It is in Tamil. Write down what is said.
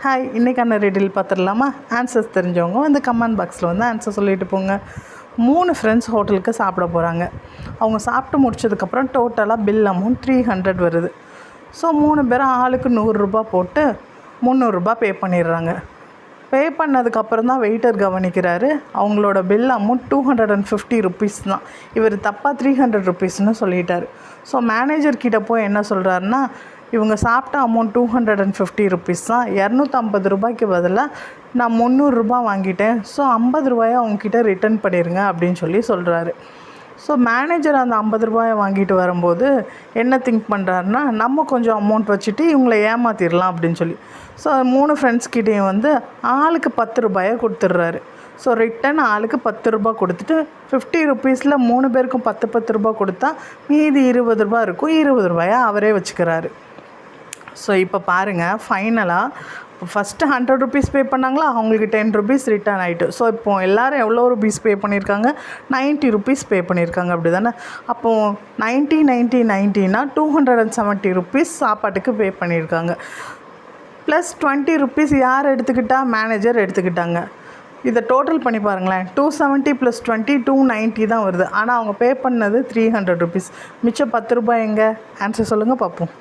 ஹாய், இன்றைக்கான ரீடில் பார்த்துடலாமா? ஆன்சர்ஸ் தெரிஞ்சவங்க வந்து கமெண்ட் பாக்ஸில் வந்து ஆன்சர் சொல்லிட்டு போங்க. 3 ஃப்ரெண்ட்ஸ் ஹோட்டலுக்கு சாப்பிட போகிறாங்க. அவங்க சாப்பிட்டு முடிச்சதுக்கப்புறம் டோட்டலாக பில் அமௌண்ட் 300 வருது. ஸோ 3 பேரும் ஆளுக்கு 100 ரூபா போட்டு 300 ரூபா பே பண்ணிடுறாங்க. பே பண்ணதுக்கப்புறம் தான் வெயிட்டர் கவனிக்கிறாரு, அவங்களோட பில் அமௌண்ட் 250 ருபீஸ் தான். இவர் தப்பாக 300 ருபீஸ்னு சொல்லிட்டார். ஸோ மேனேஜர்கிட்ட போய் என்ன சொல்கிறாருன்னா, இவங்க சாப்பிட்ட அமௌண்ட் 250 ருபீஸ் தான், 250 ரூபாய்க்கு பதிலாக நான் 300 ரூபா வாங்கிட்டேன். ஸோ 50 ரூபாயை அவங்கக்கிட்ட ரிட்டர்ன் பண்ணிடுங்க அப்படின்னு சொல்கிறாரு. ஸோ மேனேஜர் அந்த 50 ரூபாயை வாங்கிட்டு வரும்போது என்ன திங்க் பண்ணுறாருன்னா, நம்ம கொஞ்சம் அமௌண்ட் வச்சுட்டு இவங்களை ஏமாற்றிடலாம் அப்படின்னு சொல்லி. ஸோ 3 ஃப்ரெண்ட்ஸ்கிட்டையும் வந்து ஆளுக்கு 10 ரூபாயை கொடுத்துட்றாரு. ஸோ ரிட்டன் ஆளுக்கு 10 ரூபா கொடுத்துட்டு 50 ருபீஸில் 3 பேருக்கும் 10 ரூபா கொடுத்தா மீதி 20 ரூபா இருக்கும். 20 ரூபாயை அவரே வச்சுக்கிறாரு. ஸோ இப்போ பாருங்கள், ஃபைனலாக ஃபஸ்ட்டு 100 ருபீஸ் பே பண்ணாங்களா, அவங்களுக்கு 10 ருபீஸ் ரிட்டர்ன் ஆகிட்டு. ஸோ இப்போது எல்லோரும் எவ்வளோ ருபீஸ் பே பண்ணியிருக்காங்க? 90 ருபீஸ் பே பண்ணியிருக்காங்க, அப்படி தானே? அப்போது 90 270 ருபீஸ் சாப்பாட்டுக்கு பே பண்ணியிருக்காங்க. ப்ளஸ் 20 ருபீஸ் யார் எடுத்துக்கிட்டா? மேனேஜர் எடுத்துக்கிட்டாங்க. இதை டோட்டல் பண்ணி பாருங்களேன், 270 + 20 290 தான் வருது. ஆனால் அவங்க பே பண்ணது 300 ருபீஸ். மிச்சம் 10 ரூபாய் எங்கே? ஆன்சர் சொல்லுங்கள் பார்ப்போம்.